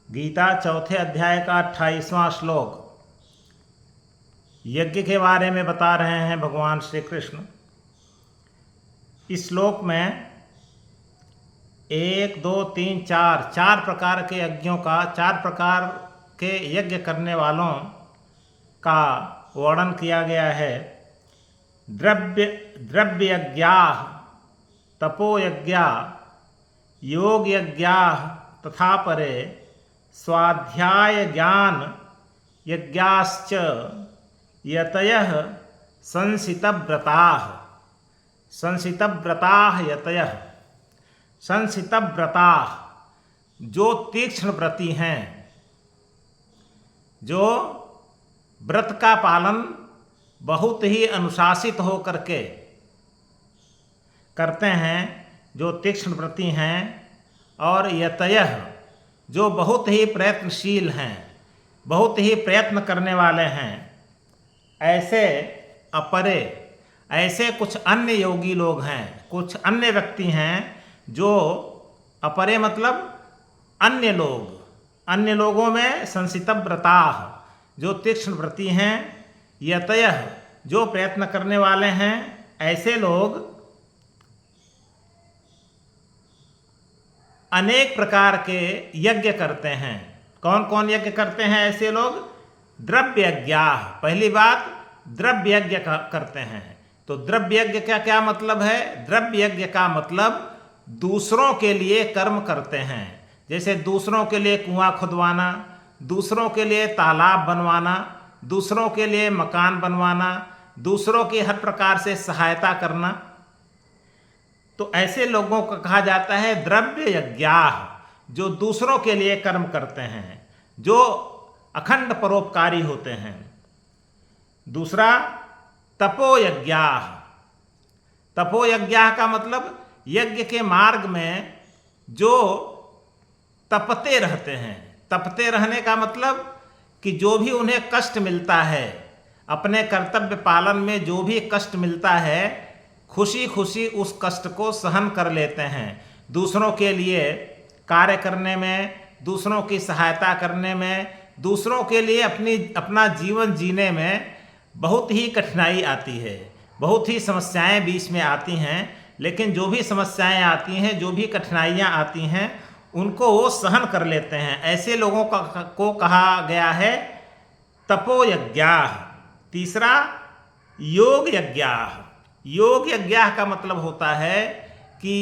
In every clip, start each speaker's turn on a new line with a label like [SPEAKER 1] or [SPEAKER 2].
[SPEAKER 1] गीता चौथे अध्याय का 28वां श्लोक यज्ञ के बारे में बता रहे हैं भगवान श्री कृष्ण। इस श्लोक में 1, 2, 3, 4 प्रकार के यज्ञों का, 4 प्रकार के यज्ञ करने वालों का वर्णन किया गया है। द्रव्य यज्ञाः, तपो यज्ञाः, योग यज्ञाः तथा परे स्वाध्याय ज्ञान यज्ञाश्च यतयः संसितव्रताः। संसितव्रताः यतयः, संसितव्रताः जो तीक्ष्ण व्रती हैं, जो व्रत का पालन बहुत ही अनुशासित हो करके करते हैं, जो तीक्ष्ण व्रती हैं, और यतयः जो बहुत ही प्रयत्नशील हैं, बहुत ही प्रयत्न करने वाले हैं। ऐसे अपरे, ऐसे कुछ अन्य योगी लोग हैं, कुछ अन्य व्यक्ति हैं जो अपरे मतलब अन्य लोग, अन्य लोगों में संसितव्रताः जो तीक्ष्ण व्रती हैं, यतयः जो प्रयत्न करने वाले हैं। ऐसे लोग अनेक प्रकार के यज्ञ करते हैं। कौन कौन यज्ञ करते हैं ऐसे लोग? द्रव्य यज्ञाः, पहली बात द्रव्य यज्ञ करते हैं। तो द्रव्य यज्ञ का क्या मतलब है? द्रव्य यज्ञ का मतलब दूसरों के लिए कर्म करते हैं। जैसे दूसरों के लिए कुआं खुदवाना, दूसरों के लिए तालाब बनवाना, दूसरों के लिए मकान बनवाना, दूसरों की हर प्रकार से सहायता करना। तो ऐसे लोगों को कहा जाता है द्रव्य यज्ञाः, जो दूसरों के लिए कर्म करते हैं, जो अखंड परोपकारी होते हैं। दूसरा तपो यज्ञाः। तपो यज्ञाः का मतलब यज्ञ के मार्ग में जो तपते रहते हैं। तपते रहने का मतलब कि जो भी उन्हें कष्ट मिलता है, अपने कर्तव्य पालन में जो भी कष्ट मिलता है, खुशी खुशी उस कष्ट को सहन कर लेते हैं। दूसरों के लिए कार्य करने में, दूसरों की सहायता करने में, दूसरों के लिए अपना जीवन जीने में बहुत ही कठिनाई आती है, बहुत ही समस्याएं बीच में आती हैं। लेकिन जो भी समस्याएं आती हैं, जो भी कठिनाइयां आती हैं, उनको वो सहन कर लेते हैं। ऐसे लोगों को कहा गया है तपो यज्ञाः। तीसरा योग यज्ञाः। योग यज्ञाः का मतलब होता है कि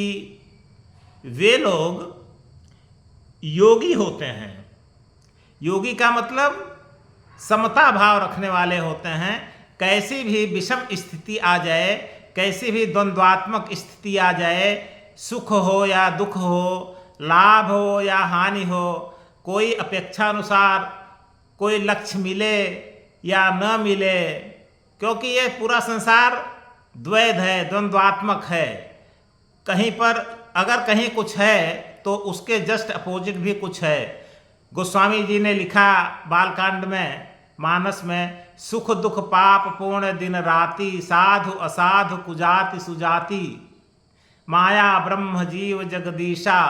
[SPEAKER 1] वे लोग योगी होते हैं। योगी का मतलब समता भाव रखने वाले होते हैं। कैसी भी विषम स्थिति आ जाए, कैसी भी द्वंद्वात्मक स्थिति आ जाए, सुख हो या दुख हो, लाभ हो या हानि हो, कोई अपेक्षानुसार कोई लक्ष्य मिले या न मिले, क्योंकि ये पूरा संसार द्वैध है, द्वंद्वात्मक है। कहीं पर अगर कहीं कुछ है तो उसके जस्ट अपोजिट भी कुछ है। गोस्वामी जी ने लिखा बालकांड में, मानस में, सुख दुख पाप पूर्ण दिन राति, साधु असाधु कुजाति सुजाति, माया ब्रह्म जीव जगदीशा,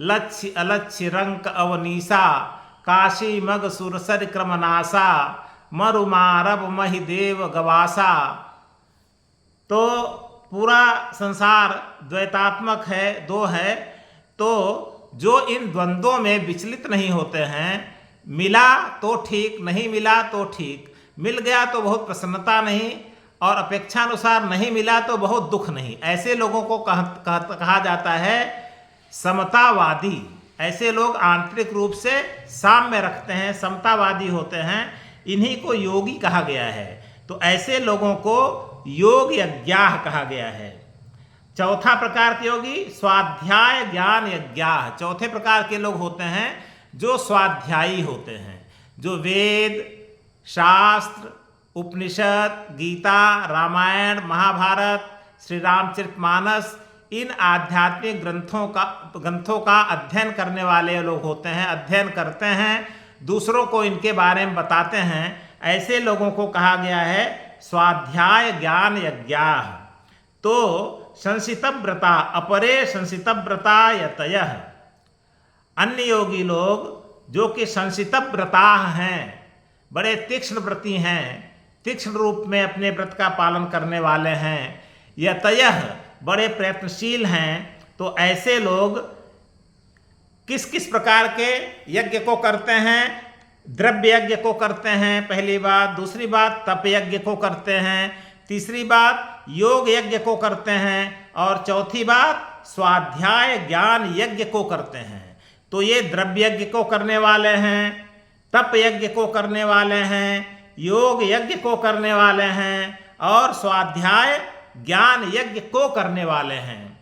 [SPEAKER 1] लक्ष्य अलक्ष्य रंक अवनीसा, काशी मग सुरसर क्रमनासा, मरु मारब महि देव गवासा। तो पूरा संसार द्वैतात्मक है, दो है। तो जो इन द्वंद्वों में विचलित नहीं होते हैं, मिला तो ठीक, नहीं मिला तो ठीक, मिल गया तो बहुत प्रसन्नता नहीं, और अपेक्षानुसार नहीं मिला तो बहुत दुख नहीं, ऐसे लोगों को कहा जाता है समतावादी। ऐसे लोग आंतरिक रूप से साम्य रखते हैं, समतावादी होते हैं। इन्हीं को योगी कहा गया है। तो ऐसे लोगों को योग यज्ञाः कहा गया है। चौथा प्रकार के योगी स्वाध्याय ज्ञान यज्ञाः। चौथे प्रकार के लोग होते हैं जो स्वाध्यायी होते हैं, जो वेद, शास्त्र, उपनिषद, गीता, रामायण, महाभारत, श्री रामचरितमानस, इन आध्यात्मिक ग्रंथों का अध्ययन करने वाले लोग होते हैं, अध्ययन करते हैं, दूसरों को इनके बारे में बताते हैं। ऐसे लोगों को कहा गया है स्वाध्याय ज्ञान यज्ञाः। तो संसितव्रता अपरे संसितव्रता यतयः, अन्य योगी लोग जो कि संसितव्रता हैं, बड़े तीक्ष्ण व्रती हैं, तीक्ष्ण रूप में अपने व्रत का पालन करने वाले हैं, यतयः बड़े प्रयत्नशील हैं। तो ऐसे लोग किस किस प्रकार के यज्ञ को करते हैं? द्रव्य यज्ञ को करते हैं पहली बात, दूसरी बात तप यज्ञ को करते हैं, तीसरी बात योग यज्ञ को करते हैं, और चौथी बात स्वाध्याय ज्ञान यज्ञ को करते हैं। तो ये द्रव्य यज्ञ को करने वाले हैं, तप यज्ञ को करने वाले हैं, योग यज्ञ को करने वाले हैं, और स्वाध्याय ज्ञान यज्ञ को करने वाले हैं।